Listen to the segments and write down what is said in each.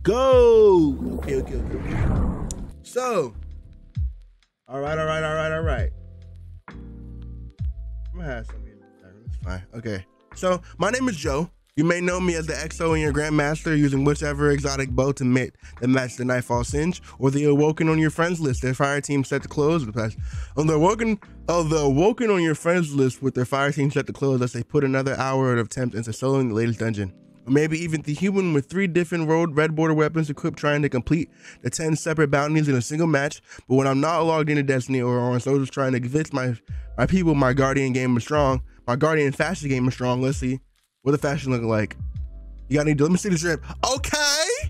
go. Okay. So, all right. I'm gonna have some music. That's fine. Okay. So, my name is Joe. You may know me as the XO in your Grandmaster, using whichever exotic bow to match the Nightfall Singe, or the Awoken on your friends list. Their fire team set to close. The Awoken on your friends list with their fire team set to close as they put another hour of attempt into soloing the latest dungeon. Or maybe even the human with 3 different red border weapons equipped, trying to complete the 10 separate bounties in a single match. But when I'm not logged into Destiny or on soldiers trying to convince my people my Guardian game is strong, my Guardian fashion game is strong. Let's see what the fashion looking like. You got any? Let me see the drip. Okay,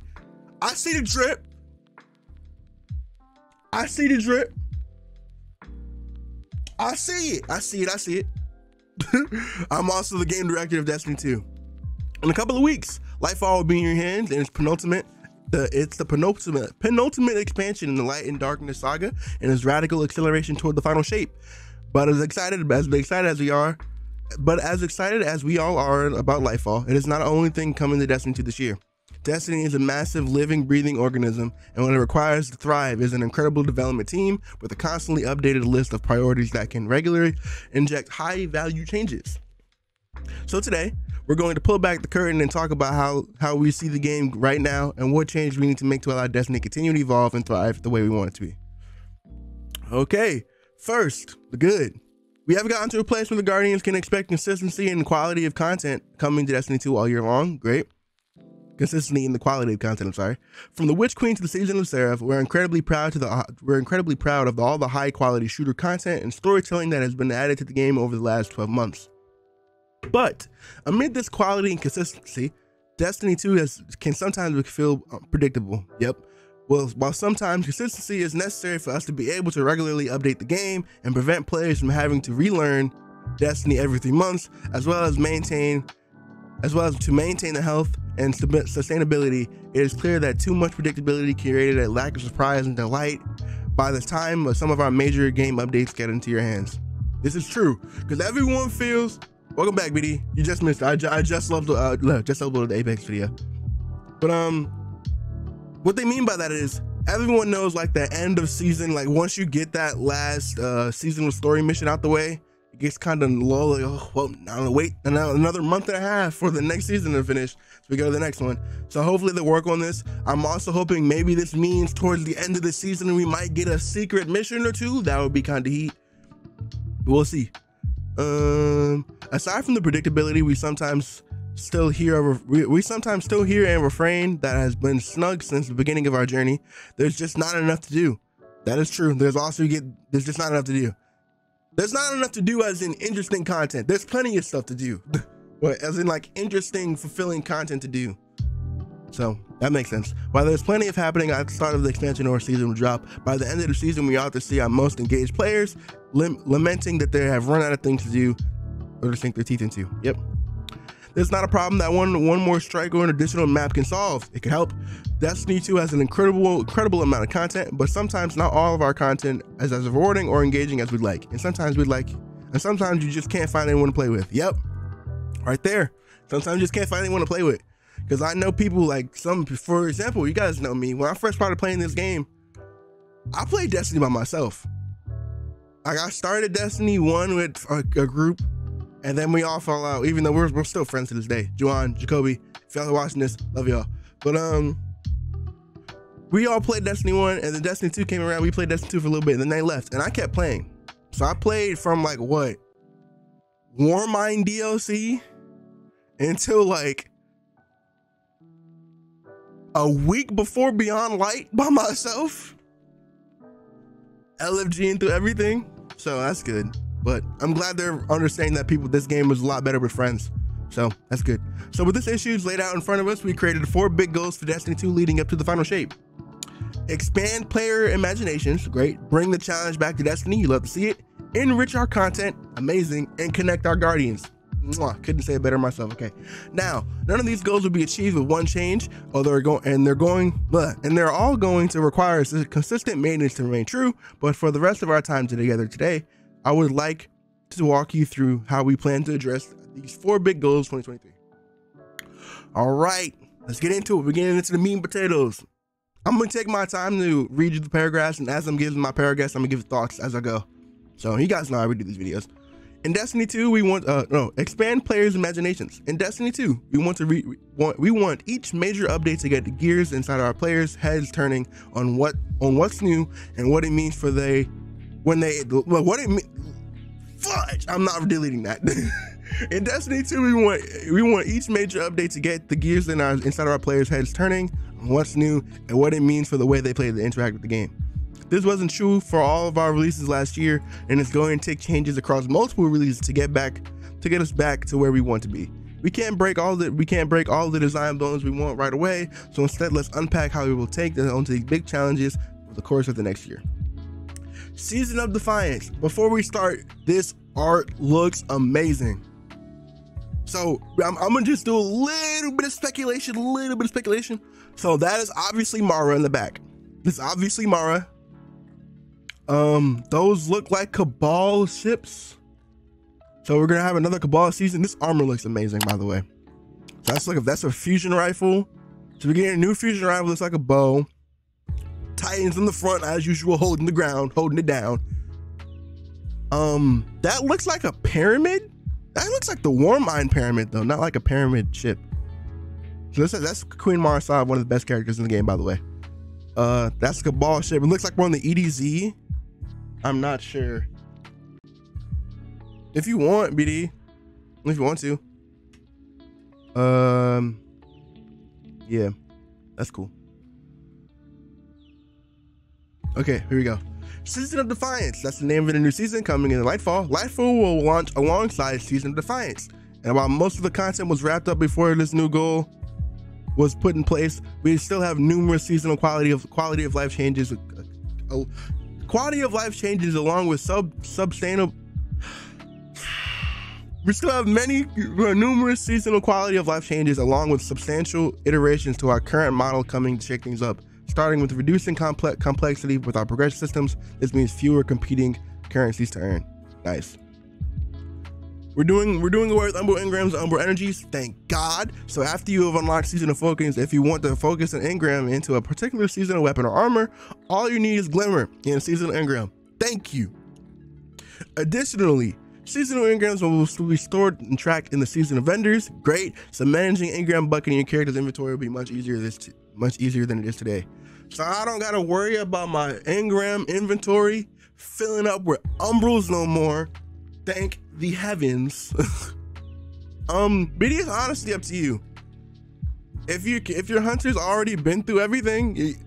I see the drip. I see it. I'm also the game director of Destiny 2. In a couple of weeks, Lightfall will be in your hands, and it's the penultimate expansion in the Light and Darkness saga, and its radical acceleration toward the final shape. But as excited as we all are about Lightfall, it is not the only thing coming to Destiny 2 this year. Destiny is a massive, living, breathing organism, and what it requires to thrive is an incredible development team with a constantly updated list of priorities that can regularly inject high-value changes. So today, we're going to pull back the curtain and talk about how we see the game right now and what change we need to make to allow Destiny to continue to evolve and thrive the way we want it to be. Okay, first, the good. We have gotten to a place where the Guardians can expect consistency and quality of content coming to Destiny 2 all year long. Great. Consistency in the quality of content, I'm sorry. From the Witch Queen to the Season of Seraph, we're incredibly proud of all the high quality shooter content and storytelling that has been added to the game over the last 12 months. But amid this quality and consistency, Destiny 2 can sometimes feel predictable. Yep. Well, while sometimes consistency is necessary for us to be able to regularly update the game and prevent players from having to relearn Destiny every 3 months, as well as to maintain the health and sustainability, it is clear that too much predictability created a lack of surprise and delight by the time some of our major game updates get into your hands. This is true, because everyone feels... Welcome back, BD. You just missed it. I just uploaded the Apex video. But what they mean by that is everyone knows, like, the end of season, like once you get that last seasonal story mission out the way, it gets kind of low. Like, oh, well, now wait another month and a half for the next season to finish, so we go to the next one. So hopefully they work on this. I'm also hoping maybe this means towards the end of the season we might get a secret mission or 2. That would be kind of heat. But we'll see. Aside from the predictability, we sometimes still hear and refrain that has been snug since the beginning of our journey. There's just not enough to do. That is true. There's just not enough to do. There's not enough to do as in interesting content. There's plenty of stuff to do. But as in, like, interesting, fulfilling content to do. So that makes sense. While there's plenty of happening at the start of the expansion or season drop, by the end of the season we ought to see our most engaged players lamenting that they have run out of things to do or to sink their teeth into. Yep. There's not a problem that one more strike or an additional map can solve. It can help. Destiny 2 has an incredible amount of content, but sometimes not all of our content is as rewarding or engaging as we'd like. And sometimes you just can't find anyone to play with. Yep. Right there. Sometimes you just can't find anyone to play with. Because I know people, like, for example, you guys know me. When I first started playing this game, I played Destiny by myself. Like, I started Destiny 1 with a group, and then we all fell out, even though we're still friends to this day. Juan, Jacoby, if y'all are watching this, love y'all. But we all played Destiny 1, and then Destiny 2 came around. We played Destiny 2 for a little bit, and then they left, and I kept playing. So I played from, like, what? Warmind DLC until, like, a week before Beyond Light by myself, LFGing through everything. So that's good. But I'm glad they're understanding that this game was a lot better with friends. So that's good. So with this issues laid out in front of us, we created 4 big goals for Destiny 2 leading up to the final shape. Expand player imaginations, great. Bring the challenge back to Destiny, you love to see it. Enrich our content, amazing. And connect our Guardians. Mwah, couldn't say it better myself. Okay, now none of these goals will be achieved with one change, they're all going to require consistent maintenance to remain true. But for the rest of our time together today, I would like to walk you through how we plan to address these 4 big goals 2023. All right, let's get into it. We're getting into the meat and potatoes. I'm gonna take my time to read you the paragraphs, and as I'm giving my paragraphs, I'm gonna give thoughts as I go. So you guys know how we do these videos. In Destiny 2, we want expand players' imaginations. In Destiny 2, we want each major update to get the gears inside our players' heads turning on what's new and what it means for Fudge! I'm not deleting that. In Destiny 2, we want each major update to get the gears inside our players' heads turning on what's new and what it means for the way they play to interact with the game. This wasn't true for all of our releases last year, and it's going to take changes across multiple releases to get us back to where we want to be. We can't break all the design bones we want right away, so instead let's unpack how we will take them onto these big challenges over the course of the next year. Season of Defiance. Before we start, this art looks amazing. So I'm gonna just do a little bit of speculation. So that is obviously Mara in the back. This is obviously Mara. Those look like Cabal ships. So we're gonna have another Cabal season. This armor looks amazing, by the way. So that's a fusion rifle. So we're getting a new fusion rifle. Looks like a bow. Titans in the front as usual, holding it down. That looks like a pyramid. That looks like the Warmind pyramid though, not like a pyramid ship. So that's Queen Mara Sov, one of the best characters in the game, by the way. That's a Cabal ship. It looks like we're on the EDZ. I'm not sure. If you want, BD, if you want to. Yeah, that's cool. Okay, here we go. Season of Defiance. That's the name of the new season coming in Lightfall. Lightfall will launch alongside Season of Defiance. And while most of the content was wrapped up before this new goal was put in place, we still have numerous seasonal quality of life changes. Quality of life changes along with substantial. We still have numerous seasonal quality of life changes along with substantial iterations to our current model coming to shake things up. Starting with reducing complexity with our progression systems, this means fewer competing currencies to earn. Nice. We're doing away with Umbral Engrams and Umbral Energies, thank God. So after you have unlocked Seasonal Focus, if you want to focus an engram into a particular seasonal weapon or armor, all you need is Glimmer in Seasonal Engram. Thank you. Additionally, seasonal engrams will be stored and tracked in the seasonal vendors. Great. So managing engram bucket in your character's inventory will be much easier than it is today. So I don't gotta worry about my engram inventory filling up with umbrals no more. Thank the heavens. BD is honestly up to you. If your hunter's already been through everything,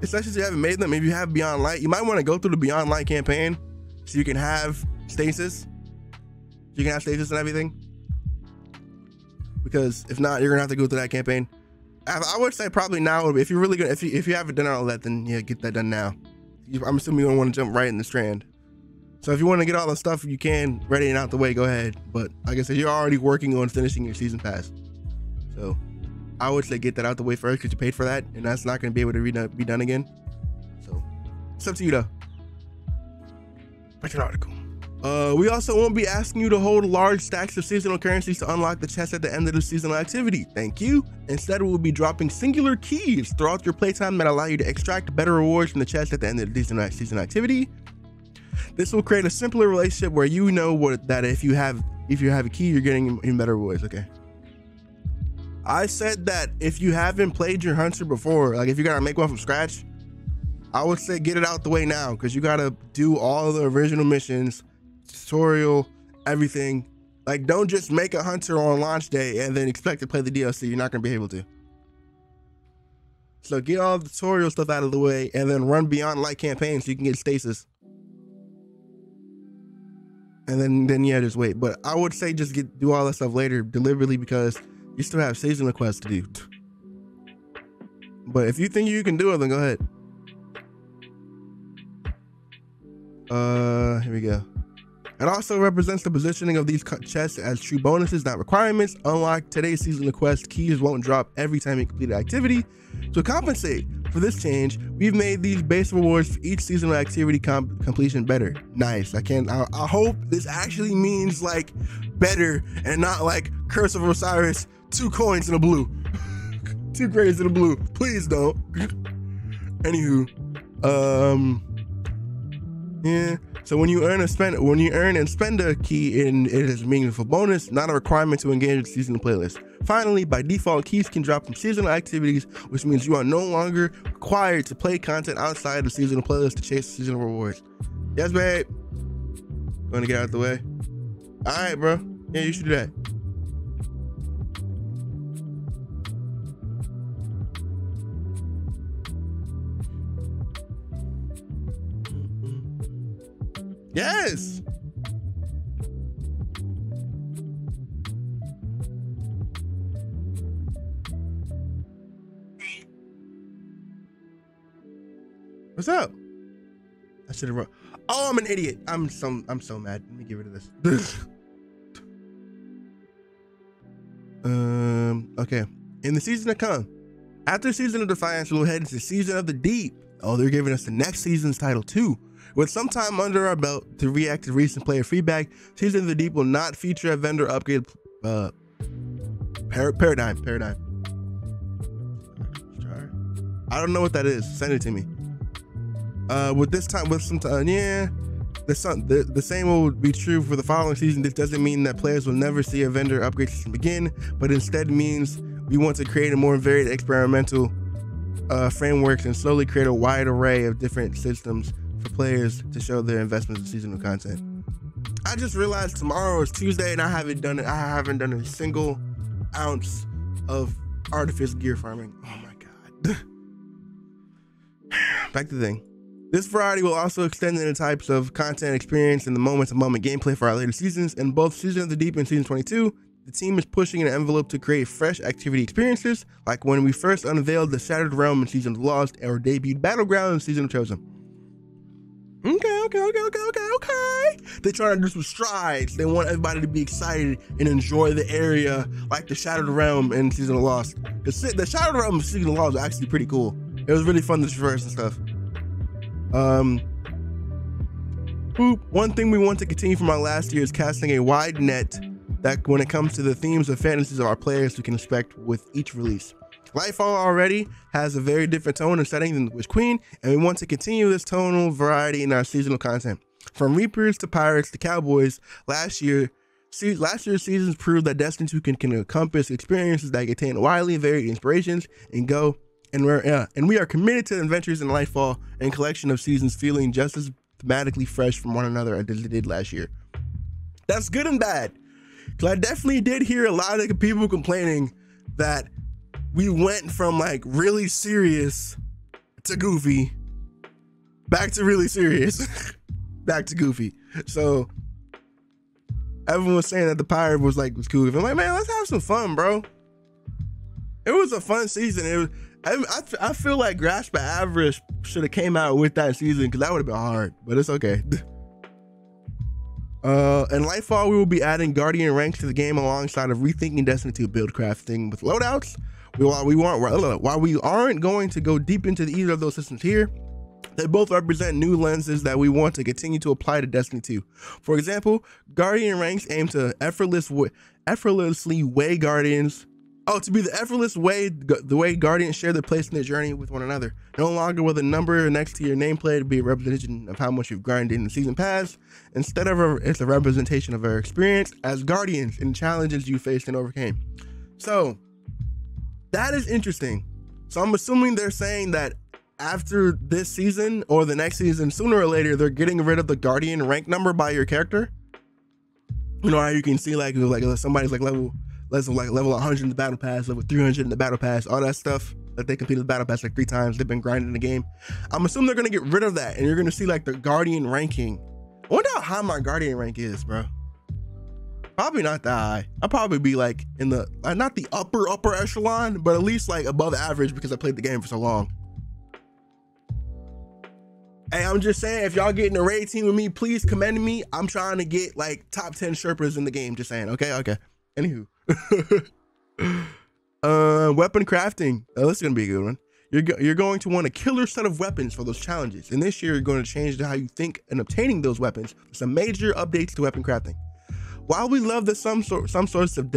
especially if you haven't made them, if you have Beyond Light, you might want to go through the Beyond Light campaign so you can have stasis. You can have stasis and everything. Because if not, you're gonna have to go through that campaign. I would say probably now, if you're really good, if you haven't done all that, then yeah, get that done now. I'm assuming you don't want to jump right in the Strand. So if you want to get all the stuff you can ready and out the way, go ahead. But like I said, you're already working on finishing your season pass. So I would say get that out the way first because you paid for that, and that's not going to be able to be done again. So it's up to you though. Back to the article. We also won't be asking you to hold large stacks of seasonal currencies to unlock the chest at the end of the seasonal activity. Thank you. Instead, we'll be dropping singular keys throughout your playtime that allow you to extract better rewards from the chest at the end of the seasonal activity. This will create a simpler relationship where you know that if you have a key, you're getting even better rewards. Okay. I said that if you haven't played your hunter before, like if you gotta make one from scratch, I would say get it out the way now because you gotta do all the original missions. Tutorial, everything. Like, don't just make a hunter on launch day and then expect to play the DLC. You're not gonna be able to. So get all the tutorial stuff out of the way and then run Beyond Light campaign so you can get stasis. And then yeah, just wait. But I would say just do all that stuff later deliberately because you still have seasonal quests to do. But if you think you can do it, then go ahead. Here we go. It also represents the positioning of these chests as true bonuses, not requirements. Unlike today's seasonal quest, keys won't drop every time you complete an activity. To compensate for this change, we've made these base rewards for each seasonal activity completion better. Nice. I hope this actually means like better and not like Curse of Osiris, 2 coins in a blue. Too crazy to blue. Please don't. Anywho, yeah. So when you earn and spend a key, it is a meaningful bonus, not a requirement to engage with seasonal playlist. Finally, by default, keys can drop from seasonal activities, which means you are no longer required to play content outside of seasonal playlist to chase seasonal rewards. Yes, babe. Going to get out of the way. All right, bro. Yeah, you should do that. Yes. What's up? I should have wrote. Oh, I'm an idiot. I'm so mad. Let me get rid of this. Okay. In the season to come, after Season of Defiance, we'll head into Season of the Deep. Oh, they're giving us the next season's title too. With some time under our belt to react to recent player feedback, Season of the Deep will not feature a vendor upgrade paradigm. I don't know what that is. Send it to me. The same will be true for the following season. This doesn't mean that players will never see a vendor upgrade system begin, but instead means we want to create a more varied experimental frameworks and slowly create a wide array of different systems for players to show their investments in seasonal content. I just realized tomorrow is Tuesday and I haven't done a single ounce of artificial gear farming. Oh my god. Back to the thing. This variety will also extend into types of content experience and the moment-to-moment gameplay for our later seasons. In both Season of the Deep and Season 22, the team is pushing an envelope to create fresh activity experiences, like when we first unveiled the Shattered Realm in Season of Lost or debuted Battleground in Season of Chosen. Okay. They're trying to do some strides. They want everybody to be excited and enjoy the area like the Shattered Realm in Season of Lost. The Shattered Realm in Season of Lost was actually pretty cool. It was really fun to traverse and stuff. One thing we want to continue from our last year is casting a wide net that when it comes to the themes and fantasies of our players we can expect with each release. Lightfall already has a very different tone and setting than the Witch Queen, and we want to continue this tonal variety in our seasonal content. From Reapers to Pirates to Cowboys, last year's seasons proved that Destiny 2 can encompass experiences that contain widely varied inspirations and we are committed to adventures in Lightfall and collection of seasons feeling just as thematically fresh from one another as they did last year. That's good and bad, because I definitely did hear a lot of people complaining that we went from like really serious to goofy, back to really serious, back to goofy. So everyone was saying that the pirate was cool. I'm like, man, let's have some fun, bro. It was a fun season. I feel like Grasp of Avarice should have came out with that season because that would have been hard, but it's okay. In Lightfall, we will be adding Guardian ranks to the game alongside of rethinking Destiny 2 build crafting with loadouts. While we aren't going to go deep into either of those systems here, they both represent new lenses that we want to continue to apply to Destiny 2. For example, Guardian ranks aim to effortlessly weigh Guardians. To be the effortless way, the way Guardians share their place in their journey with one another. No longer will the number next to your nameplate be a representation of how much you've grinded in the season pass. Instead of it's a representation of our experience as Guardians and challenges you faced and overcame. So that is interesting. So I'm assuming they're saying that after this season or the next season, sooner or later, they're getting rid of the Guardian rank number by your character. You know how you can see like somebody's like level 100 in the battle pass, level 300 in the battle pass, all that stuff that they completed the battle pass like 3 times. They've been grinding the game. I'm assuming they're gonna get rid of that, and you're gonna see like the Guardian ranking. I wonder how high my Guardian rank is, bro. Probably not that high. I'll probably be like in the not the upper echelon, but at least like above average because I played the game for so long. Hey, I'm just saying, if y'all get in a raid team with me, please commend me. I'm trying to get like top 10 Sherpas in the game. Just saying. Okay. Anywho. Weapon crafting. This is gonna be a good one. You're going to want a killer set of weapons for those challenges, and this year you're going to change how you think in obtaining those weapons with some major updates to weapon crafting. While we love that some sorts of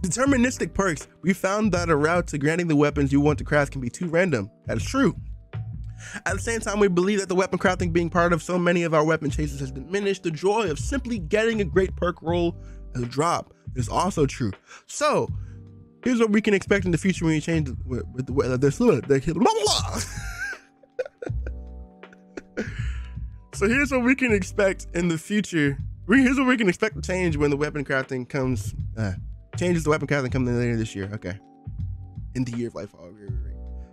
Deterministic perks. We found that a route to granting the weapons you want to craft can be too random. That is true. At the same time, we believe that the weapon crafting being part of so many of our weapon chases has diminished the joy of simply getting a great perk roll as a drop. Is also true. So here's what we can expect in the future when you change with the So here's what we can expect in the future. Here's what we can expect to change when the weapon crafting comes. Changes the weapon crafting coming later this year. Okay. In the year of Lightfall.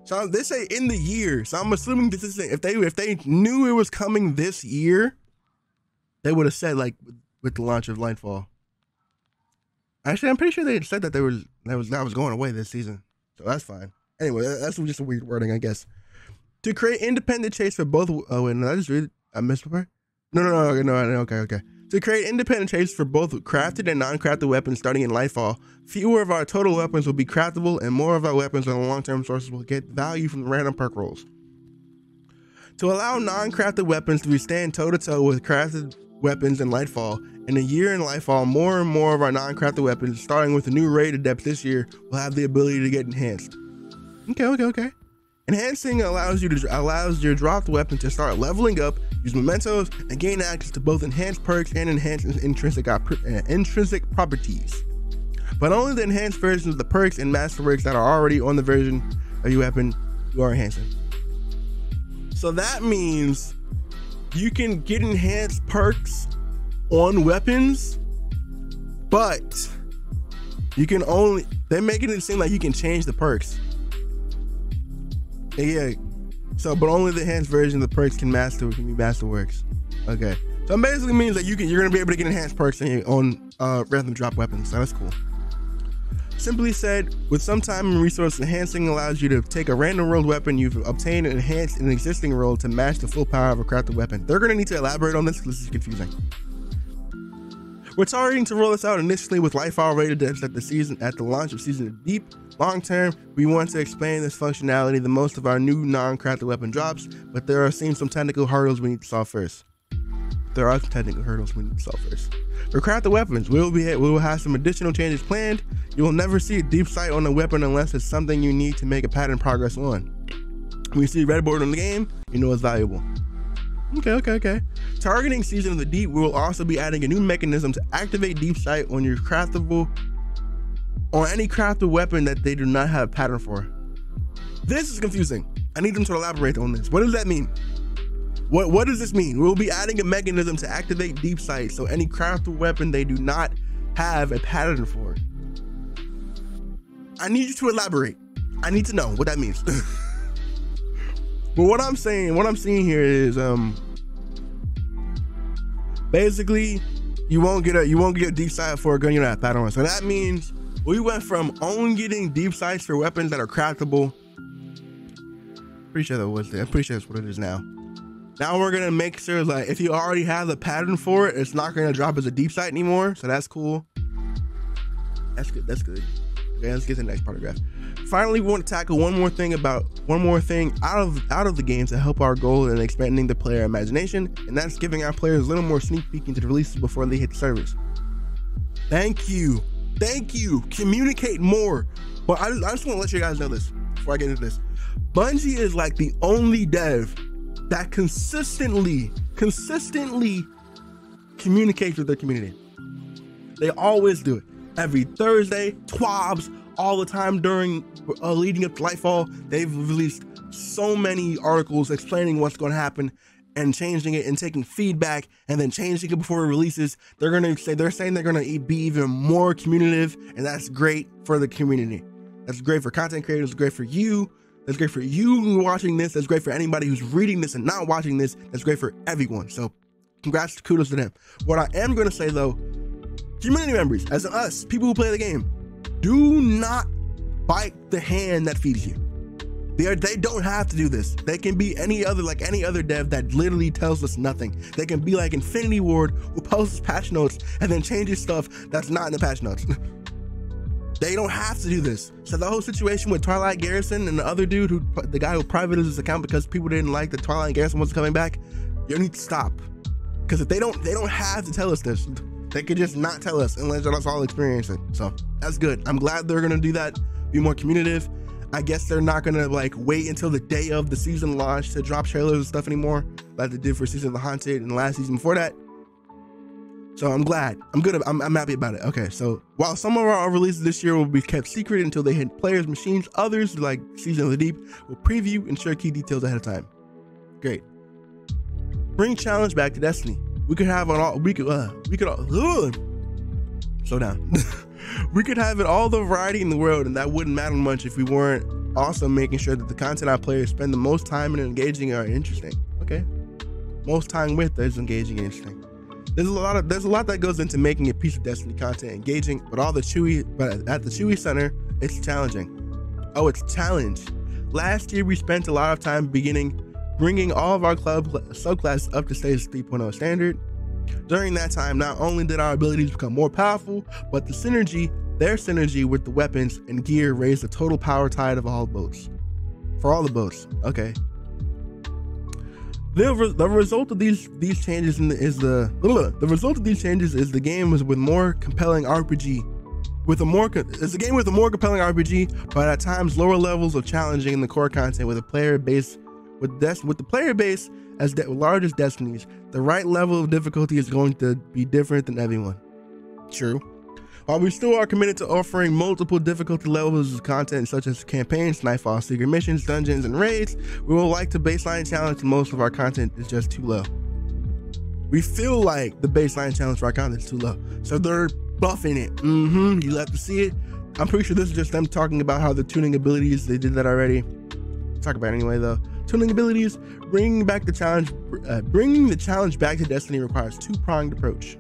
So they say in the year. So I'm assuming this is if they knew it was coming this year, they would have said like with the launch of Lightfall. Actually, I'm pretty sure they said that that was going away this season. So that's fine. Anyway, that's just a weird wording, I guess. To create independent chase for both. Oh wait, no, I just read it. I missed the part. No. Okay. To create independent chase for both crafted and non-crafted weapons starting in Lightfall, fewer of our total weapons will be craftable, and more of our weapons on the long-term sources will get value from the random perk rolls. To allow non-crafted weapons to stand toe-to-toe with crafted weapons in Lightfall, in a year in Lightfall, more and more of our non-crafted weapons, starting with the new raid adepts this year, will have the ability to get enhanced. Okay. Enhancing allows your dropped weapon to start leveling up, use mementos, and gain access to both enhanced perks and enhanced intrinsic properties. But only the enhanced versions of the perks and masterworks that are already on the version of your weapon you are enhancing. So that means you can get enhanced perks on weapons, but they're making it seem like you can change the perks. Yeah, so but only the enhanced version of the perks can be masterworks. Okay, so it basically means that you're gonna be able to get enhanced perks on random drop weapons. So that's cool. Simply said, with some time and resource, enhancing allows you to take a random rolled weapon you've obtained and enhance an existing roll to match the full power of a crafted weapon. They're gonna need to elaborate on this because this is confusing. We're targeting to roll this out initially with Lightfall rated devs at the launch of Season of Deep. Long term, we want to expand this functionality the most of our new non-crafted weapon drops, but there are some technical hurdles we need to solve first. For crafted weapons, we will have some additional changes planned. You will never see a deep sight on a weapon unless it's something you need to make a pattern progress on. When you see red board on the game, you know it's valuable. Okay. Targeting Season of the Deep, we will also be adding a new mechanism to activate deep sight on your on any crafted weapon that they do not have a pattern for. This is confusing. I need them to elaborate on this. What does that mean? What does this mean? We'll be adding a mechanism to activate deep sight, so any crafted weapon they do not have a pattern for. I need you to elaborate. I need to know what that means. But what I'm seeing here is basically you won't get a deep sight for a gun you don't have pattern on. So that means we went from only getting deep sights for weapons that are craftable. Pretty sure I'm pretty sure that's what it is now. Now we're gonna make sure like if you already have the pattern for it, it's not gonna drop as a deep sight anymore. So that's cool. That's good. Okay, let's get to the next paragraph. Finally, we want to tackle one more thing out of the game to help our goal in expanding the player imagination, and that's giving our players a little more sneak peek into the releases before they hit the servers. Thank you. Communicate more. But I just want to let you guys know this before I get into this. Bungie is like the only dev that consistently communicates with their community. They always do it. Every Thursday, TWABs, all the time during leading up to Lightfall, they've released so many articles explaining what's going to happen and changing it and taking feedback and then changing it before it releases. They're saying they're going to be even more communicative, and that's great for the community. That's great for content creators. It's great for you. That's great for you watching this. That's great for anybody who's reading this and not watching this. That's great for everyone. So congrats, kudos to them. What I am going to say though, community members, as us, people who play the game, do not bite the hand that feeds you. They don't have to do this. They can be any other dev that literally tells us nothing. They can be like Infinity Ward, who posts patch notes and then changes stuff that's not in the patch notes. They don't have to do this. So the whole situation with Twilight Garrison and the other dude, the guy who privated his account because people didn't like that Twilight Garrison wasn't coming back, you need to stop. Because if they don't have to tell us this. They could just not tell us and let us all experience it. So that's good. I'm glad they're gonna do that, be more communicative. I guess they're not gonna like wait until the day of the season launch to drop trailers and stuff anymore, like they did for Season of the Haunted and the last season before that. So I'm glad. I'm good. I'm happy about it. Okay, so while some of our releases this year will be kept secret until they hit players' machines, others, like Season of the Deep, will preview and share key details ahead of time. Great. Bring challenge back to Destiny. We could have slow down. We could have it all the variety in the world, and that wouldn't matter much if we weren't also making sure that the content our players spend the most time in engaging are interesting. Okay, most time with is engaging and interesting. There's a lot that goes into making a piece of Destiny content engaging, but at the Chewy Center, it's challenging. Oh, it's challenge. Last year we spent a lot of time bringing all of our subclasses up to stage 3.0 standard. During that time, not only did our abilities become more powerful, but their synergy with the weapons and gear raised the total power tide of all boats. For all the boats, okay. The result of these changes is the game is with more compelling RPG. It's a game with a more compelling RPG, but at times lower levels of challenging in the core content with a player base. With the player base as large as Destiny's, the right level of difficulty is going to be different than everyone. True. While we still are committed to offering multiple difficulty levels of content such as campaigns, Nightfall, secret missions, dungeons, and raids, we will like the baseline challenge to most of our content is just too low. We feel like the baseline challenge for our content is too low, so they're buffing it. You have to see it. I'm pretty sure this is just them talking about how the tuning abilities, they did that already. Talk about it anyway though. Tuning abilities, bringing the challenge back to Destiny requires a two-pronged approach.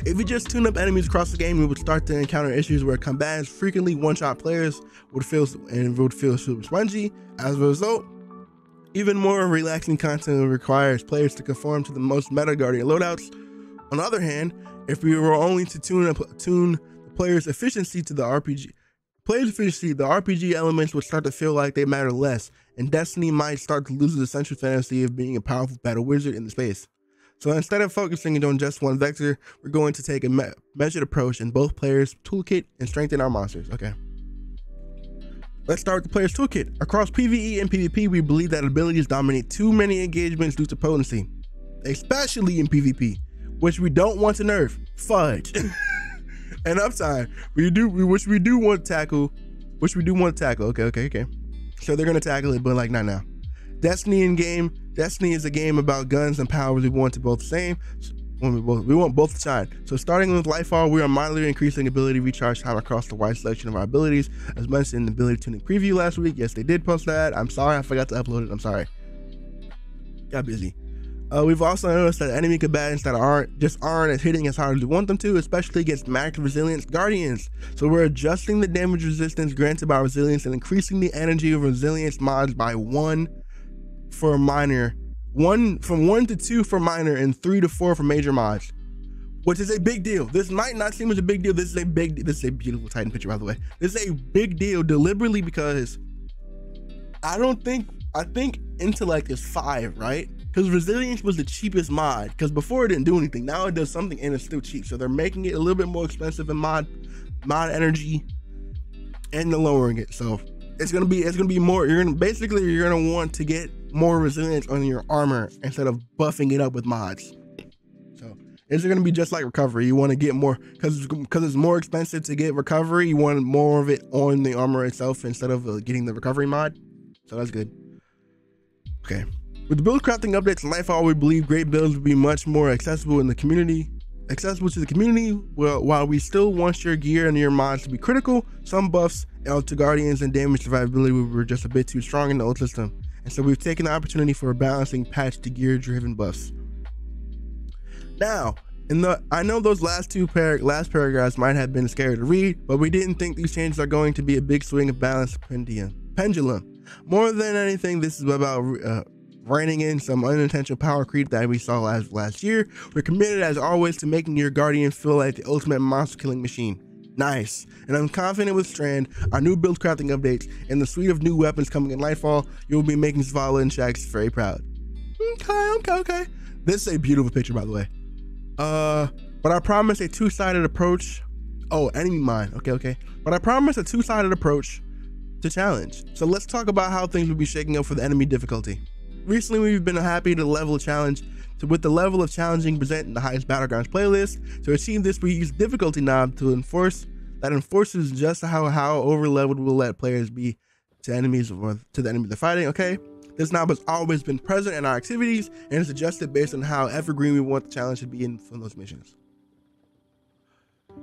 If we just tune up enemies across the game, we would start to encounter issues where combatants frequently one-shot players would feel super spongy. As a result, even more relaxing content requires players to conform to the most meta Guardian loadouts. On the other hand, if we were only to tune the players' efficiency to the RPG, the RPG elements would start to feel like they matter less, and Destiny might start to lose the central fantasy of being a powerful battle wizard in the space. So instead of focusing on just one vector, we're going to take a measured approach in both players' toolkit and strengthen our monsters. Okay. Let's start with the player's toolkit. Across PvE and PvP, we believe that abilities dominate too many engagements due to potency, especially in PvP, which we don't want to nerf. Fudge. And uptime, which we do want to tackle. Okay. So they're gonna tackle it, but like not now. Destiny is a game about guns and powers. We want both the same. We want both to shine. So starting with Lightfall, we are moderately increasing ability recharge time across the wide selection of our abilities, as mentioned in the ability tuning preview last week. Yes, they did post that. I'm sorry, I forgot to upload it. I'm sorry. Got busy. We've also noticed that enemy combatants that aren't as hitting as hard as we want them to, especially against max resilience guardians. So we're adjusting the damage resistance granted by resilience and increasing the energy of resilience mods by 1 for minor, 1 to 2 for minor, and 3 to 4 for major mods, which is a big deal. This might not seem as a big deal. This is a beautiful Titan picture, by the way. This is a big deal deliberately because I think intellect is 5, right? Because resilience was the cheapest mod, because before it didn't do anything. Now it does something and it's still cheap. So they're making it a little bit more expensive in mod energy, and they're lowering it. So it's gonna be more. You're gonna want to get more resilience on your armor instead of buffing it up with mods. So it's gonna be just like recovery. You want to get more because it's more expensive to get recovery. You want more of it on the armor itself instead of getting the recovery mod. So that's good. Okay. With the build crafting updates in Lightfall, we believe great builds will be much more accessible to the community. While we still want your gear and your mods to be critical, some buffs to Guardians and damage survivability were just a bit too strong in the old system, and so we've taken the opportunity for a balancing patch to gear-driven buffs. Now, I know those last paragraphs might have been scary to read, but we didn't think these changes are going to be a big swing of balance pendulum. More than anything, this is about reining in some unintentional power creep that we saw last year. We're committed as always to making your Guardian feel like the ultimate monster killing machine. Nice. And I'm confident with Strand, our new build crafting updates, and the suite of new weapons coming in Lightfall, you'll be making Zavala and Shaxx very proud. Okay. This is a beautiful picture, by the way. But I promise a two-sided approach. Oh, enemy mine. Okay. But I promise a two-sided approach to challenge. So let's talk about how things will be shaking up for the enemy difficulty. Recently, we've been happy to level challenge with the level of challenging present in the highest Battlegrounds playlist. To achieve this, we use difficulty knob to enforces just how over leveled we'll let players be to enemies or to the enemy they're fighting. Okay, this knob has always been present in our activities and is adjusted based on how evergreen we want the challenge to be in from those missions.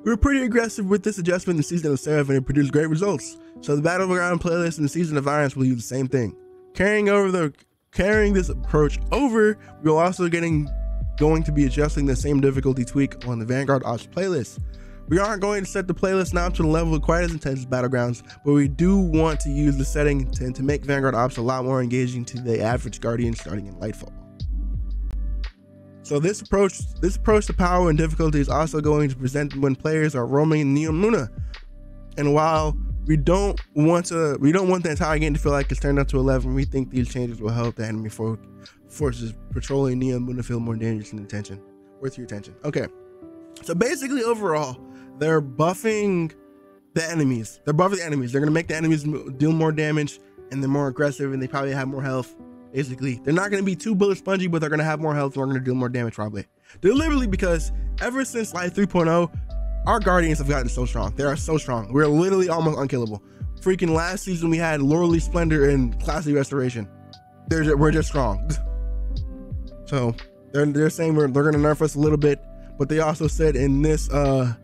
We were pretty aggressive with this adjustment in the Season of Seraph and it produced great results. So the Battleground playlist and the Season of Irons will use the same thing. Carrying this approach over, we're also going to be adjusting the same difficulty tweak on the Vanguard Ops playlist. We aren't going to set the playlist knob to the level quite as intense as Battlegrounds, but we do want to use the setting to make Vanguard Ops a lot more engaging to the average Guardian starting in Lightfall. So this approach to power and difficulty is also going to present when players are roaming in Neon Luna. And while we don't want the entire game to feel like it's turned up to 11, we think these changes will help the enemy forces patrolling Neon Luna feel more dangerous and worth your attention. Okay, so basically overall, they're buffing the enemies. They're buffing the enemies. They're gonna make the enemies deal more damage, and they're more aggressive, and they probably have more health. Basically, they're not gonna be too bullet spongy, but they're gonna have more health, and they're gonna deal more damage probably. Deliberately, because ever since Light 3.0, our Guardians have gotten so strong. They are so strong. We're literally almost unkillable. Freaking last season we had Lordly Splendor and Classy Restoration. We're just strong. So they're saying they're gonna nerf us a little bit, but they also said in the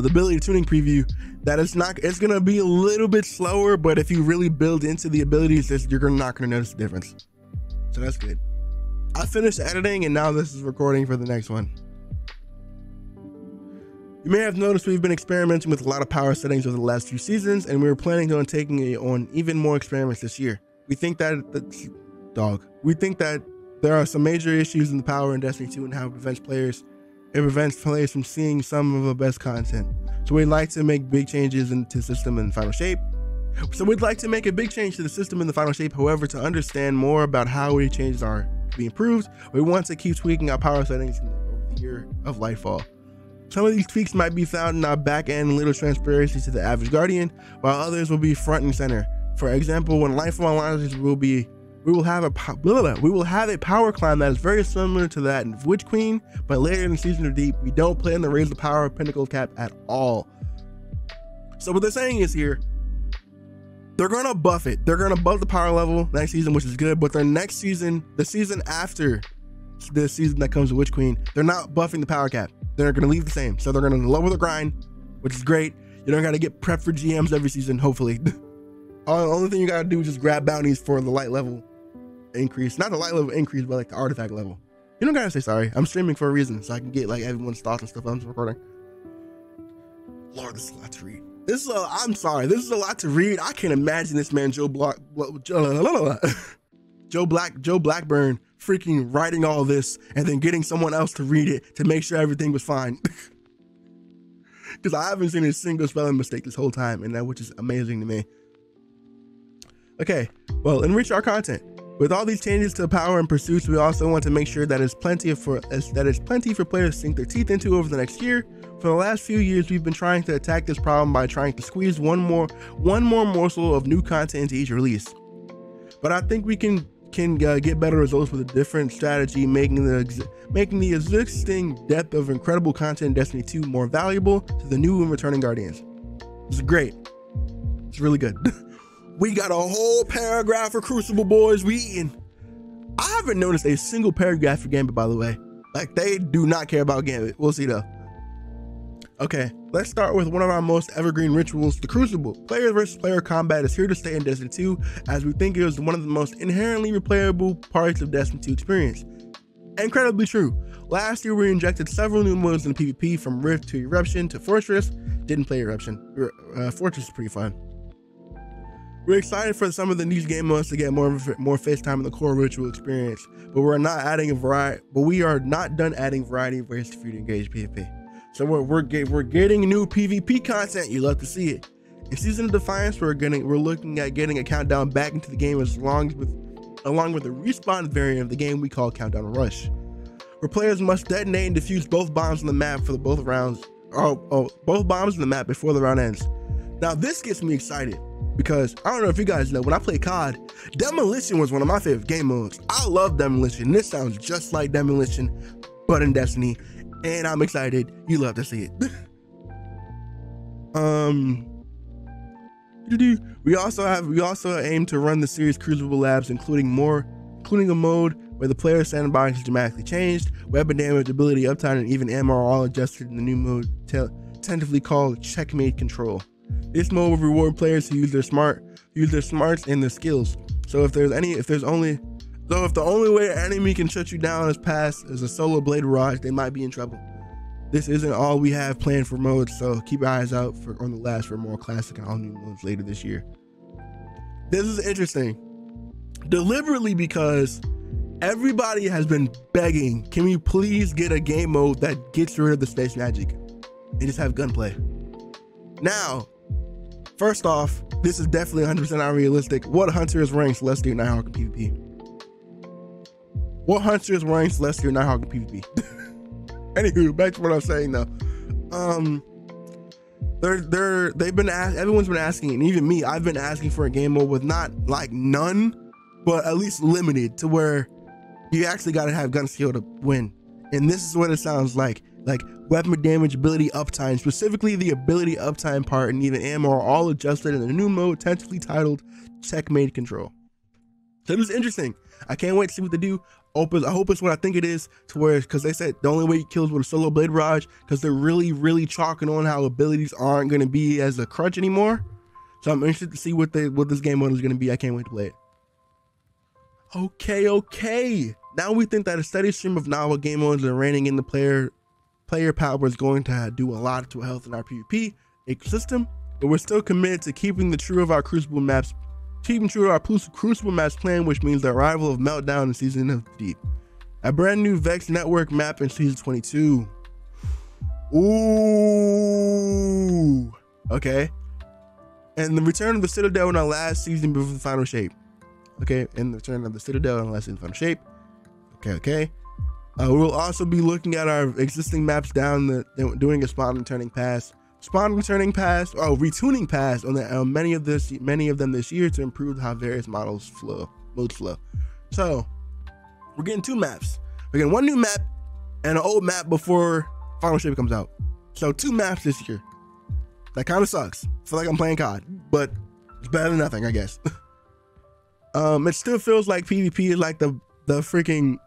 ability tuning preview that it's gonna be a little bit slower, but if you really build into the abilities, you're not gonna notice the difference. So that's good. I finished editing and now this is recording for the next one. You may have noticed we've been experimenting with a lot of power settings over the last few seasons, and we were planning on taking on even more experiments this year. We think that there are some major issues in the power in Destiny 2 and how it prevents players from seeing some of the best content. So we'd like to make big changes into the system and final shape. However, to understand more about how any changes are to be improved, we want to keep tweaking our power settings over the year of Lightfall. Some of these tweaks might be found in our back end little transparency to the average Guardian, while others will be front and center. For example, when Lightfall launches, we will have a power climb that is very similar to that in Witch Queen, but later in the Season of Deep, we don't plan to raise the power pinnacle cap at all. So what they're saying is here, they're gonna buff it. They're gonna buff the power level next season, which is good, but their next season, the season after this season that comes with Witch Queen, they're not buffing the power cap. They're gonna leave the same. So they're gonna lower the grind, which is great. You don't gotta get prep for GMs every season, hopefully. The only thing you gotta do is just grab bounties for the light level increase. Not the light level increase, but like the artifact level. You don't gotta say sorry. I'm streaming for a reason, so I can get like everyone's thoughts and stuff I'm recording. Lord, this is a lot to read. I'm sorry, this is a lot to read. I can't imagine this man, Joe Blackburn, freaking writing all this and then getting someone else to read it to make sure everything was fine. Because I haven't seen a single spelling mistake this whole time, and which is amazing to me. Okay, well, enrich our content. With all these changes to power and pursuits, we also want to make sure that it's plenty for players to sink their teeth into over the next year. For the last few years, we've been trying to attack this problem by trying to squeeze one more morsel of new content into each release. But I think we can get better results with a different strategy, making the existing depth of incredible content in Destiny 2 more valuable to the new and returning Guardians. It's great. It's really good. We got a whole paragraph for Crucible boys. We eating. I haven't noticed a single paragraph for Gambit, by the way. Like, they do not care about Gambit. We'll see though. Okay, let's start with one of our most evergreen rituals, the Crucible. Player versus player combat is here to stay in Destiny 2, as we think it is one of the most inherently replayable parts of Destiny 2 experience. Incredibly true. Last year we injected several new modes in PvP, from Rift to Eruption to Fortress. Didn't play Eruption. Fortress is pretty fun. We're excited for some of the new game modes to get more face time in the core ritual experience, but we are not done adding variety of ways for you to engage PvP. So we're getting new PvP content. You love to see it. In Season of Defiance, we're looking at getting a countdown back into the game as long along with a respawn variant of the game we call Countdown Rush, where players must detonate and defuse both bombs on the map for both rounds, both bombs on the map before the round ends. Now this gets me excited because I don't know if you guys know, when I play COD, Demolition was one of my favorite game modes. I love Demolition. This sounds just like Demolition, but in Destiny, and I'm excited. You love to see it. We also aim to run the series Crucible Labs, including a mode where the player sandbox is dramatically changed, weapon damage, ability uptime, and even ammo are all adjusted in the new mode tentatively called Checkmate Control. This mode will reward players who use their smarts and their skills. So if the only way an enemy can shut you down is a solo blade barrage, they might be in trouble. This isn't all we have planned for modes, so keep your eyes out on the labs for more classic and all new modes later this year. This is interesting, deliberately, because everybody has been begging, can we please get a game mode that gets rid of the space magic and just have gunplay? Now, first off, this is definitely 100% unrealistic. What hunter is running Celestial Nighthawk in PvP? What hunter is running Celestial Nighthawk in PvP? Anywho, back to what I'm saying though. Everyone's been asking, and even me, I've been asking for a game mode with not like none, but at least limited to where you actually got to have gun skill to win. And this is what it sounds like weapon damage, ability uptime, specifically the ability uptime part and even ammo are all adjusted in a new mode tentatively titled Checkmate Control. So it was interesting. I can't wait to see what they do. I hope it's what I think it is, to where, because they said the only way you kill is with a solo blade barrage, because they're really chalking on how abilities aren't going to be as a crutch anymore. So I'm interested to see what this game mode is going to be. I can't wait to play it. Okay. Now we think that a steady stream of novel game modes and reining in the player power is going to do a lot to health in our PvP ecosystem, but we're still committed to keeping true to our Crucible Maps plan, which means the arrival of Meltdown in Season of Deep, a brand new Vex Network map in Season 22. Ooh, okay. And the return of the Citadel in our last season before the final shape. Okay, and the return of the Citadel in our last season final shape. Okay. We'll also be looking at our existing maps doing a retooning pass on many of them this year to improve how various modes flow. So we're getting two maps. We're getting one new map and an old map before Final Shape comes out. So 2 maps this year. That kind of sucks. I feel like I'm playing COD, but it's better than nothing, I guess. It still feels like PvP is like the freaking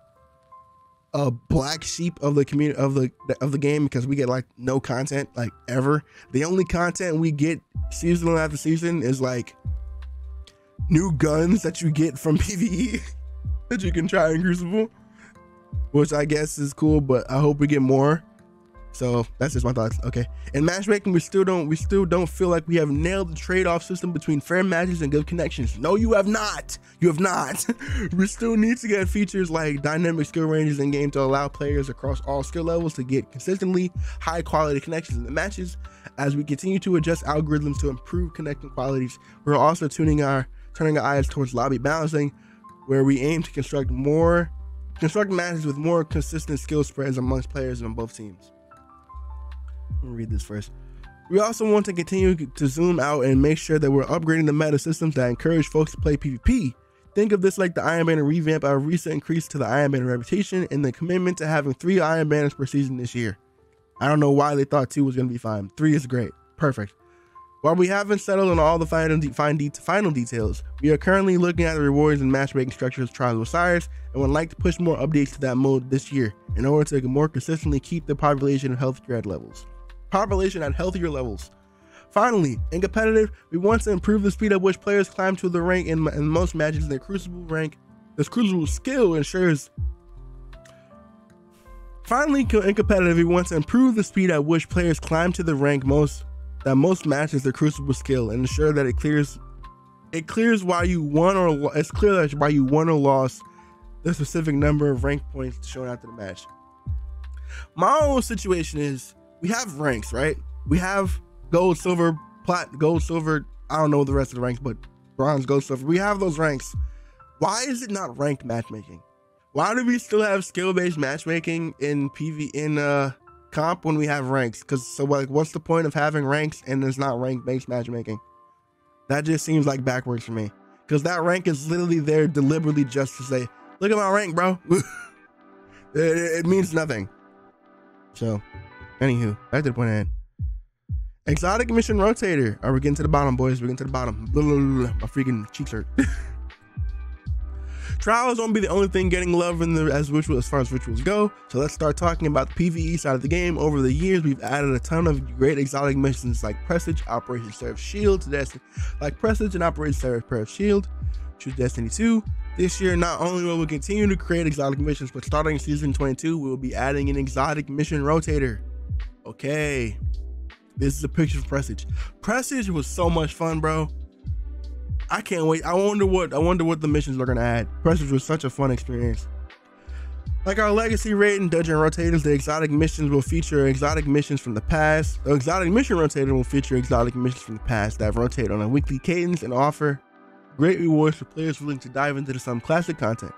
black sheep of the community of the game, because we get like no content, like ever. The only content we get season after season is like new guns that you get from PvE that you can try in Crucible, which I guess is cool, but I hope we get more. So that's just my thoughts. Okay. In matchmaking, we still don't feel like we have nailed the trade-off system between fair matches and good connections. No, you have not. We still need to get features like dynamic skill ranges in game to allow players across all skill levels to get consistently high quality connections in the matches. As we continue to adjust algorithms to improve connecting qualities, we're also turning our eyes towards lobby balancing, where we aim to construct matches with more consistent skill spreads amongst players on both teams. Let me read this first. We also want to continue to zoom out and make sure that we're upgrading the meta systems that encourage folks to play PvP. Think of this like the Iron Banner revamp, our recent increase to the Iron Banner reputation, and the commitment to having 3 Iron Banners per season this year. I don't know why they thought 2 was going to be fine. 3 is great. Perfect. While we haven't settled on all the final details, we are currently looking at the rewards and matchmaking structures of Trials of Osiris, and would like to push more updates to that mode this year in order to more consistently keep the population at healthier levels. Finally, in competitive, we want to improve the speed at which players climb to the rank in most matches. Their Crucible rank, this Crucible skill ensures. Finally, in competitive, we want to improve the speed at which players climb to the rank most matches their Crucible skill, and ensure that it's clear why you won or lost the specific number of rank points shown after the match. My own situation is, we have ranks, right? We have gold, silver, plat, gold, silver. I don't know the rest of the ranks, but bronze, gold, silver. We have those ranks. Why is it not ranked matchmaking? Why do we still have skill-based matchmaking in comp when we have ranks? Because so like, what's the point of having ranks and there's not rank-based matchmaking? That just seems like backwards for me. Because that rank is literally there deliberately just to say, look at my rank, bro. it means nothing. So, anywho, back to the point at hand. Exotic mission rotator. All right, we're getting to the bottom, boys. We're getting to the bottom. My freaking cheeks hurt. Trials won't be the only thing getting love as far as rituals go. So let's start talking about the PvE side of the game. Over the years, we've added a ton of great exotic missions like Presage, Operation Seraph Shield to Destiny, choose Destiny 2. This year, not only will we continue to create exotic missions, but starting season 22, we will be adding an exotic mission rotator. Okay, this is a picture of Presage. Presage was so much fun, bro. I can't wait. I wonder what the missions are gonna add. Presage was such a fun experience. Like our legacy raid and dungeon rotators, the exotic missions will feature exotic missions from the past. The exotic mission rotator will feature exotic missions from the past that rotate on a weekly cadence and offer great rewards for players willing to dive into some classic content.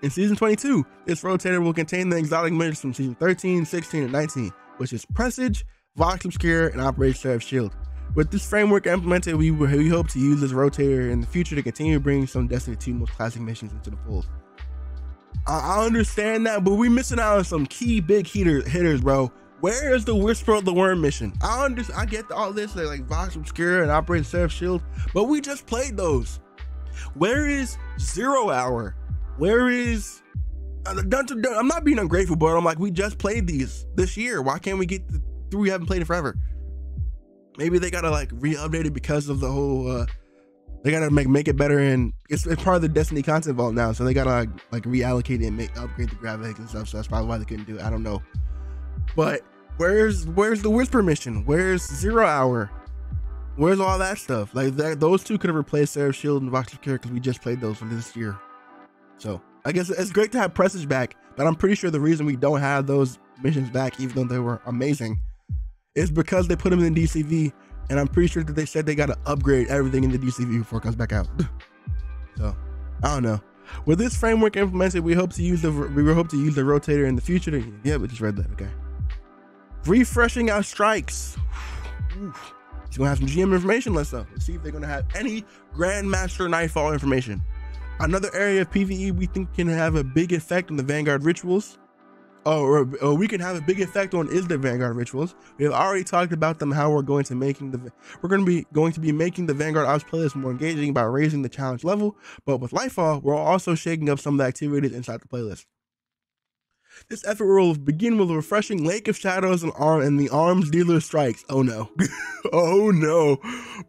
In season 22, this rotator will contain the exotic missions from season 13, 16, and 19, which is Presage, Vox Obscura, and Operation Seraph Shield. With this framework implemented, we hope to use this rotator in the future to continue bringing some Destiny 2 most classic missions into the fold. I understand that, but we're missing out on some key big hitters, bro. Where is the Whisper of the Worm mission? I get all this, like Vox Obscura and Operation Seraph Shield, but we just played those. Where is 0 Hour? Where is... I'm not being ungrateful, but I'm like, we just played these this year. Why can't we get the 3? We haven't played it forever. Maybe they gotta like re-update it because of the whole they gotta make it better, and it's part of the Destiny content vault now, so they gotta like reallocate it and upgrade the graphics and stuff. So that's probably why they couldn't do it. I don't know. But where's the Whisper mission? Where's 0 Hour? Where's all that stuff? Like those two could have replaced Seraph Shield and Vox Obscura because we just played those from this year. So I guess it's great to have Presage back, but I'm pretty sure the reason we don't have those missions back, even though they were amazing, is because they put them in DCV, and I'm pretty sure that they said they got to upgrade everything in the DCV before it comes back out. So I don't know. With this framework implemented, we hope to use the rotator in the future. Yeah, we just read that. Okay. Refreshing our strikes. It's gonna have some GM information. Let's see if they're gonna have any Grandmaster Nightfall information. Another area of PvE we think can have a big effect on the Vanguard rituals. Or we can have a big effect on is the Vanguard rituals. We have already talked about them, how we're going to be making the Vanguard Ops playlist more engaging by raising the challenge level. But with Lightfall, we're also shaking up some of the activities inside the playlist. This effort will begin with a refreshing Lake of Shadows and the Arms Dealer Strikes. Oh no. Oh no.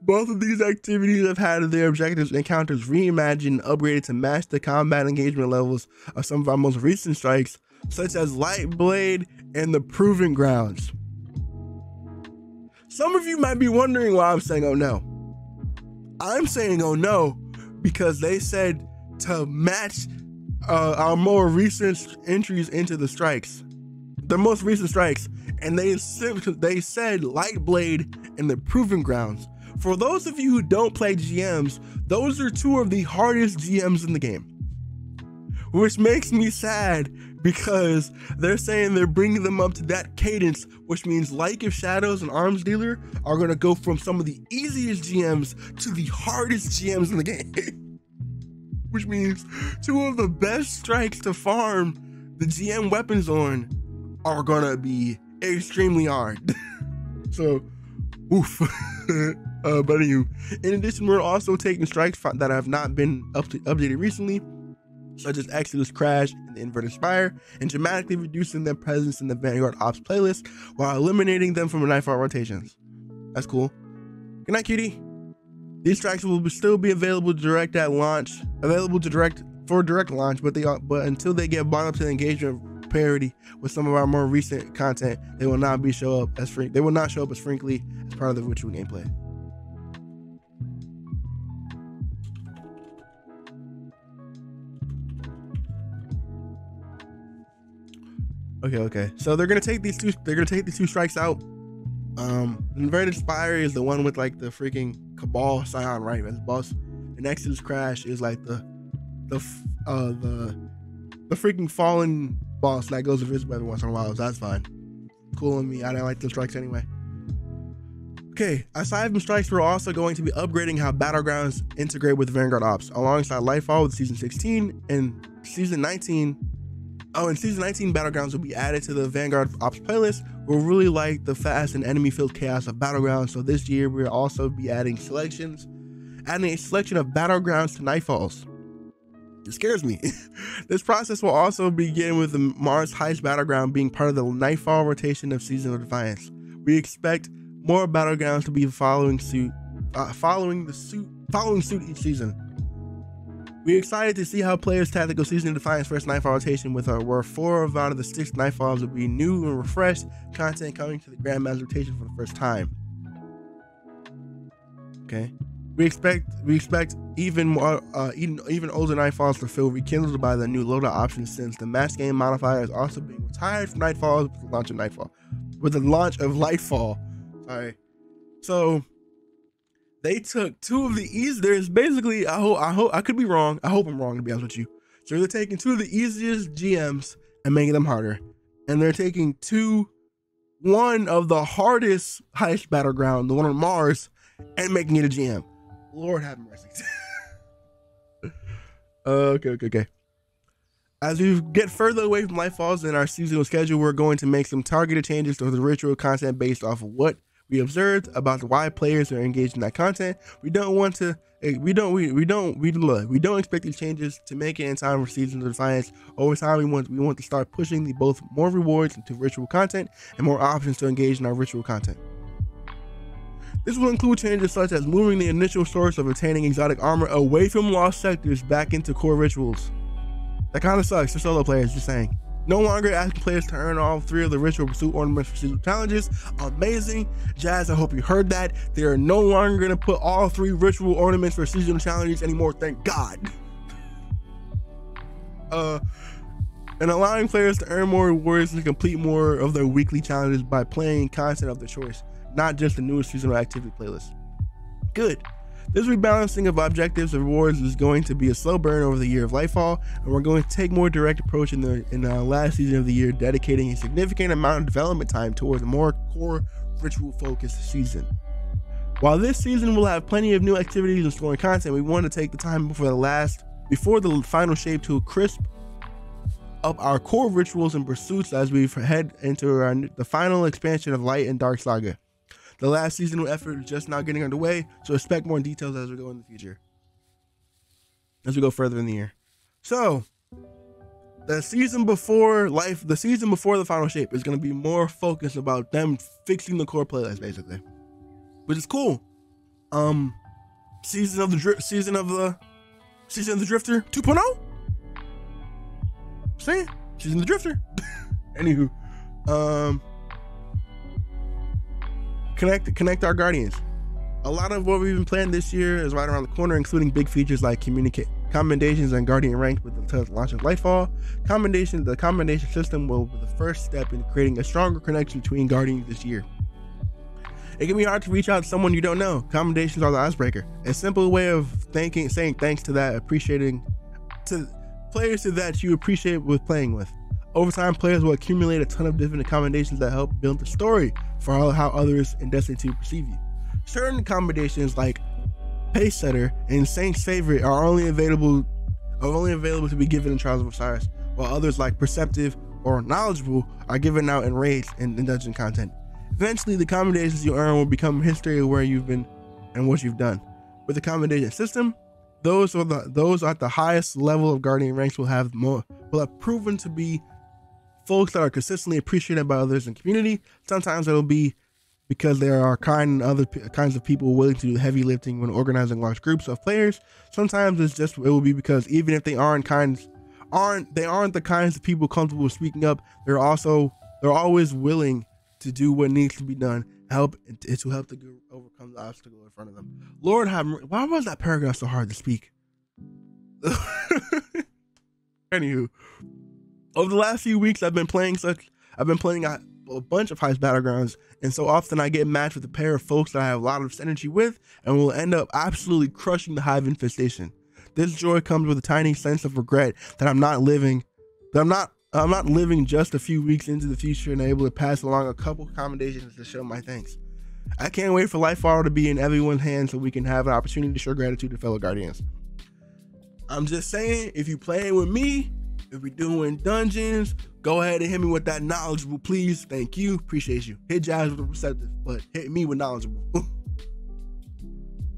Both of these activities have had their objectives and encounters reimagined and upgraded to match the combat engagement levels of some of our most recent strikes, such as Lightblade and the Proving Grounds. Some of you might be wondering why I'm saying oh no. I'm saying oh no because they said to match our more recent entries into the strikes, the most recent strikes, and they said Lightblade and the Proving Grounds. For those of you who don't play GMs, those are two of the hardest GMs in the game, which makes me sad because they're saying they're bringing them up to that cadence, which means Lake of Shadows and Arms Dealer are going to go from some of the easiest GMs to the hardest GMs in the game. Which means two of the best strikes to farm the GM weapons on are gonna be extremely hard. So, oof. But anyway, in addition, we're also taking strikes that have not been updated recently, such as Exodus Crash and the Inverted Spire, and dramatically reducing their presence in the Vanguard Ops playlist while eliminating them from Nightfall rotations. That's cool. Good night, cutie. These strikes will still be available for direct launch, but until they get brought up to engagement parity with some of our more recent content, they will not show up as frequently as part of the ritual gameplay. Okay. So they're gonna take these two strikes out. Inverted Spire is the one with like the freaking Cabal Scion, right, as boss. and Exodus Crash is like the freaking fallen boss that goes to visit every once in a while. So that's fine. Cool on me. I don't like the strikes anyway. Okay, aside from strikes, we're also going to be upgrading how Battlegrounds integrate with Vanguard Ops alongside Lightfall with Season 16 and Season 19. Oh, in Season 19, Battlegrounds will be added to the Vanguard Ops playlist. We really like the fast and enemy-filled chaos of Battlegrounds, so this year we'll also be adding a selection of Battlegrounds to Nightfalls. It scares me. This process will also begin with the Mars Heist Battleground being part of the Nightfall rotation of Season of Defiance. We expect more Battlegrounds to be following suit each season. We're excited to see how players' tactical Season of Defiance first Nightfall rotation where 4 out of the 6 Nightfalls will be new and refreshed content coming to the Grandmaster rotation for the first time. Okay. We expect even more even older Nightfalls to feel rekindled by the new loadout options, since the match game modifier is also being retired from Nightfalls with the launch of Lightfall. Sorry. So they took 2 of the easiest. There's basically, I hope I could be wrong. I hope I'm wrong, to be honest with you. So they're taking 2 of the easiest GMs and making them harder, and they're taking one of the hardest heist battleground, the one on Mars, and making it a GM. Lord have mercy. Okay. As we get further away from Lightfalls in our seasonal schedule, we're going to make some targeted changes to the ritual content based off of what we observed about why players are engaged in that content. We don't expect these changes to make it in time for Seasons of Defiance. Over time, we want to start pushing both more rewards into ritual content and more options to engage in our ritual content. This will include changes such as moving the initial source of obtaining exotic armor away from lost sectors back into core rituals. That kind of sucks for solo players, just saying. No longer asking players to earn all 3 of the ritual pursuit ornaments for seasonal challenges. Amazing. Jazz, I hope you heard that. They are no longer going to put all 3 ritual ornaments for seasonal challenges anymore, thank God. And allowing players to earn more rewards and complete more of their weekly challenges by playing content of their choice, not just the newest seasonal activity playlist. Good. This rebalancing of objectives and rewards is going to be a slow burn over the year of Lightfall, and we're going to take more direct approach in the last season of the year, dedicating a significant amount of development time towards a more core ritual focused season. While this season will have plenty of new activities and scoring content, we want to take the time before the final shape to crisp up our core rituals and pursuits as we head into the final expansion of Light and Dark Saga. The last seasonal effort is just now getting underway, so expect more details as we go in the future, as we go further in the year. So, the season before the final shape is going to be more focused about them fixing the core playlist, basically, which is cool. Season of the Drifter 2.0. See, Season of the Drifter. Anywho, Connect our Guardians. A lot of what we've been playing this year is right around the corner, including big features like commendations and Guardian ranked with the launch of Lightfall. The commendation system will be the first step in creating a stronger connection between Guardians this year. It can be hard to reach out to someone you don't know. Commendations are the icebreaker. A simple way of saying thanks to that, appreciating to players that you appreciate with playing with. Over time, players will accumulate a ton of different commendations that help build the story for how others in Destiny 2 perceive you. Certain commendations like Pace Setter and Saint's Favorite are only available to be given in Trials of Osiris, while others like Perceptive or Knowledgeable are given out in raids and in dungeon content. Eventually, the commendations you earn will become history of where you've been and what you've done. With the commendation system, those at the highest level of Guardian ranks will have proven to be folks that are consistently appreciated by others in the community. Sometimes it'll be because there are kind and other kinds of people willing to do heavy lifting when organizing large groups of players. Sometimes it will be because even if they aren't the kinds of people comfortable speaking up, they're always willing to do what needs to be done to help to overcome the obstacle in front of them. Lord have mercy. Why was that paragraph so hard to speak? Anywho, over the last few weeks, I've been playing a a bunch of Heist Battlegrounds, and so often I get matched with a pair of folks that I have a lot of synergy with, and will end up absolutely crushing the Hive infestation. This joy comes with a tiny sense of regret that I'm not living just a few weeks into the future and able to pass along a couple commendations to show my thanks. I can't wait for Lightfall to be in everyone's hands so we can have an opportunity to show gratitude to fellow Guardians. I'm just saying, if you playing with me, if we're doing dungeons, go ahead and hit me with that knowledgeable, please. Thank you. Appreciate you. Hit Jazz with the receptive, but hit me with knowledgeable.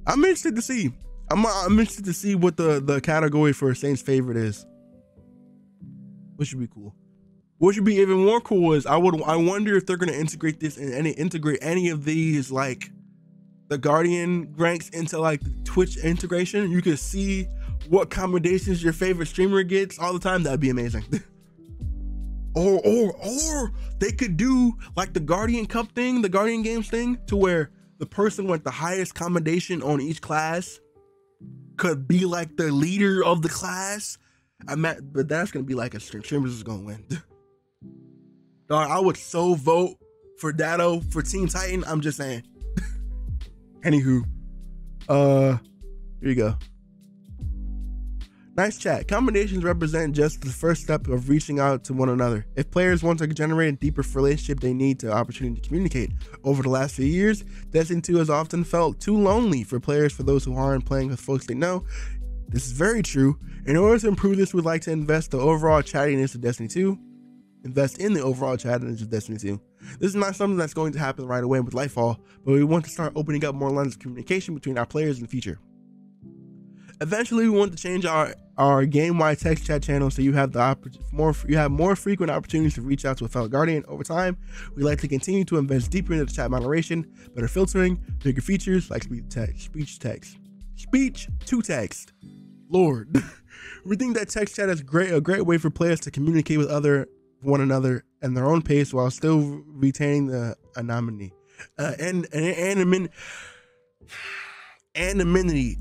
I'm interested to see. I'm interested to see what the category for Saints favorite is. What should be cool? What should be even more cool is I wonder if they're gonna integrate this and integrate any of these, like the Guardian ranks into like the Twitch integration. You can see what commendations your favorite streamer gets all the time. That'd be amazing. or they could do like the Guardian Cup thing, the Guardian Games thing, to where the person with the highest commendation on each class could be like the leader of the class. But that's gonna be like a streamers is gonna win. Dog, I would so vote for Datto for Team Titan. I'm just saying. Anywho, here you go. Nice chat. Commendations represent just the first step of reaching out to one another. If players want to generate a deeper relationship, they need the opportunity to communicate. Over the last few years, Destiny 2 has often felt too lonely for players. For those who aren't playing with folks they know, this is very true. In order to improve this, we'd like to invest in the overall chattiness of Destiny 2. This is not something that's going to happen right away with Lightfall, but we want to start opening up more lines of communication between our players in the future. Eventually, we want to change our game-wide text chat channel so you have more frequent opportunities to reach out to a fellow Guardian. Over time, we'd like to continue to invest deeper into the chat moderation, better filtering, bigger features like speech to text. Lord, we think that text chat is a great way for players to communicate with one another at their own pace while still retaining the anonymity. Anonymity.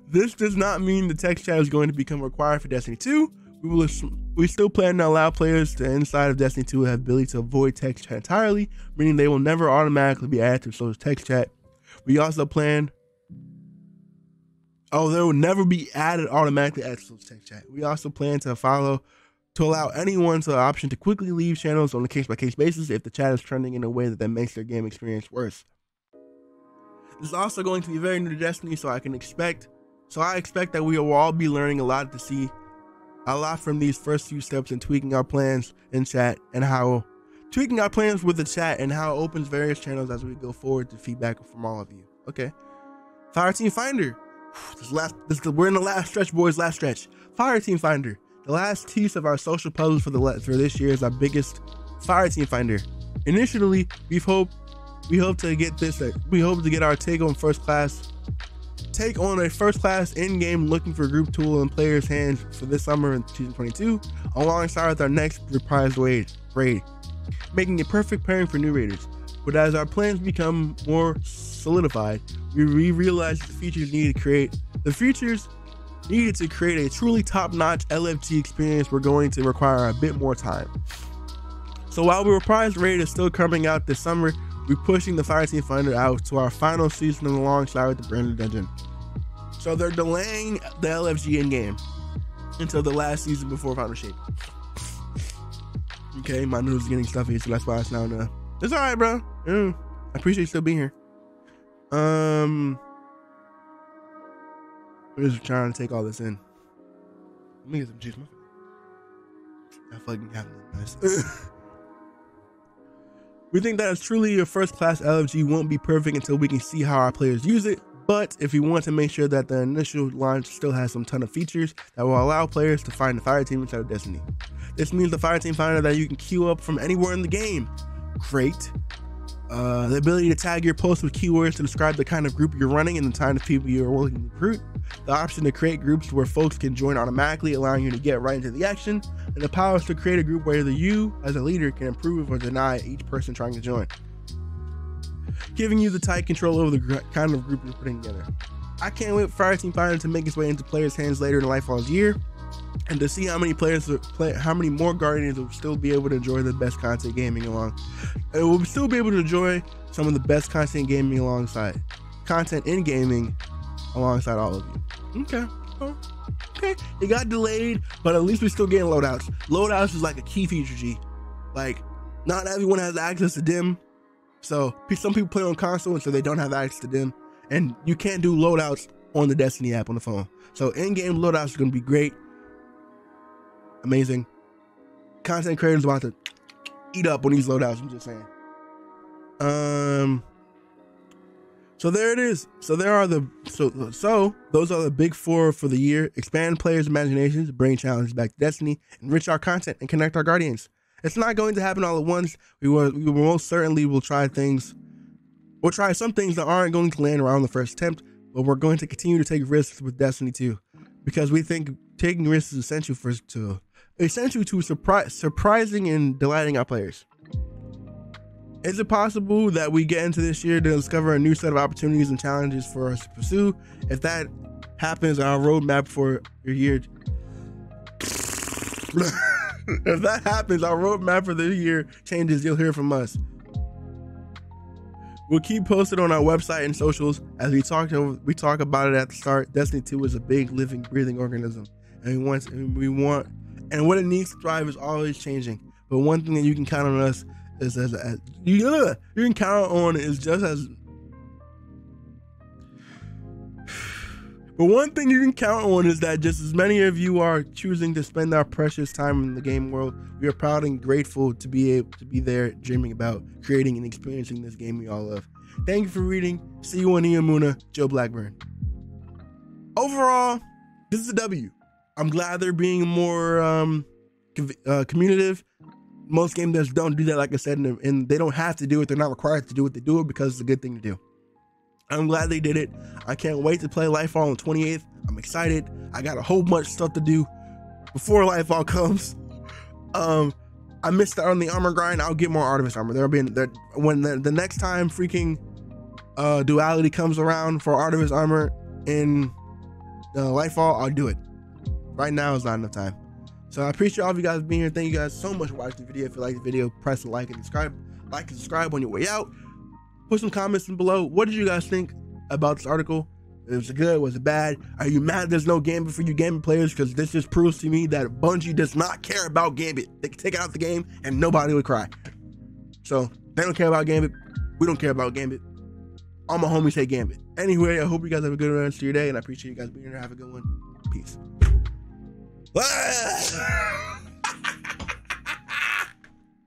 This does not mean the text chat is going to become required for Destiny 2. We still plan to allow players inside of Destiny 2 have the ability to avoid text chat entirely, meaning they will never automatically be added to social text chat. We also plan... they will never be added automatically to social text chat. We also plan to allow anyone the option to quickly leave channels on a case-by-case basis if the chat is trending in a way that makes their game experience worse. This is also going to be very new to Destiny, so I expect that we will all be learning a lot from these first few steps in tweaking our plans in chat and how tweaking our plans with the chat and how it opens various channels as we go forward to feedback from all of you. Okay. Fireteam Finder. We're in the last stretch, boys. Last stretch. Fireteam Finder. The last piece of our social puzzle for this year is our biggest Fireteam Finder. Initially, we hope to get our take on a first class in-game looking for group tool in players' hands for this summer in 2022, alongside with our next reprised raid, making a perfect pairing for new raiders. But as our plans become more solidified, we realized the features needed to create a truly top-notch LFG experience. We're going to require a bit more time. So while the reprised raid is still coming out this summer, we're pushing the Fireteam Finder out to our final season alongside with the brand new dungeon. So they're delaying the LFG in-game until the last season before Final Shape. Okay, my news is getting stuffy, so that's why it's now done. It's alright, bro. I appreciate you still being here. I'm just trying to take all this in. Let me get some juice. I fucking have nice. We think that it's truly a first-class LFG won't be perfect until we can see how our players use it. But if we want to make sure that the initial launch still has some ton of features that will allow players to find the Fireteam inside of Destiny. This means the Fireteam Finder that you can queue up from anywhere in the game. Great. The ability to tag your posts with keywords to describe the kind of group you're running and the kind of people you're looking to recruit. The option to create groups where folks can join automatically, allowing you to get right into the action. And the power to create a group where you, as a leader, can approve or deny each person trying to join, giving you the tight control over the kind of group you're putting together. I can't wait for Fireteam Finder to make its way into players' hands later in Lightfall's year. and to see how many players play, how many more Guardians will still be able to enjoy the best content gaming along. It will still be able to enjoy some of the best content gaming alongside content in gaming alongside all of you. Okay. Oh, okay. It got delayed, but at least we're still getting loadouts. Loadouts is like a key feature, G. Like, not everyone has access to DIM. So some people play on console, and so they don't have access to DIM. And you can't do loadouts on the Destiny app on the phone. So in-game loadouts are going to be great. Amazing. Content creators about to eat up on these loadouts, I'm just saying. So there it is. So there are the those are the big four for the year. Expand players' imaginations, bring challenges back to Destiny, enrich our content, and connect our Guardians. It's not going to happen all at once. We most certainly will try things. We'll try some things that aren't going to land around the first attempt, but we're going to continue to take risks with Destiny 2 because we think taking risks is essential to surprising and delighting our players. Is it possible that we get into this year to discover a new set of opportunities and challenges for us to pursue? If that happens, our roadmap for your year. If that happens, our roadmap for the year changes. You'll hear from us. We'll keep posted on our website and socials as we talk about it at the start. Destiny 2 is a big, living, breathing organism, and what it needs to thrive is always changing. But one thing that you can count on us is you can count on is just as. But one thing you can count on is that just as many of you are choosing to spend our precious time in the game world, we are proud and grateful to be able to be there dreaming about creating and experiencing this game we all love. Thank you for reading. See you on Iamuna, Joe Blackburn. Overall, this is a W. I'm glad they're being more communicative. Most game devs don't do that, like I said, and they don't have to do it. They're not required to do it. They do it because it's a good thing to do. I'm glad they did it. I can't wait to play Lightfall on the 28th. I'm excited. I got a whole bunch of stuff to do before Lightfall comes. I missed out on the armor grind. I'll get more Artemis armor. When the next time freaking duality comes around for Artemis armor in Lightfall, I'll do it. Right now is not enough time. So I appreciate all of you guys being here. Thank you guys so much for watching the video. If you like the video, press the like and subscribe. Like and subscribe on your way out. Put some comments in below. What did you guys think about this article? Was it good? Was it bad? Are you mad there's no Gambit for you Gambit players? Because this just proves to me that Bungie does not care about Gambit. They can take it out the game and nobody would cry. So they don't care about Gambit. We don't care about Gambit. All my homies say Gambit. Anyway, I hope you guys have a good rest of your day, and I appreciate you guys being here. Have a good one. Peace.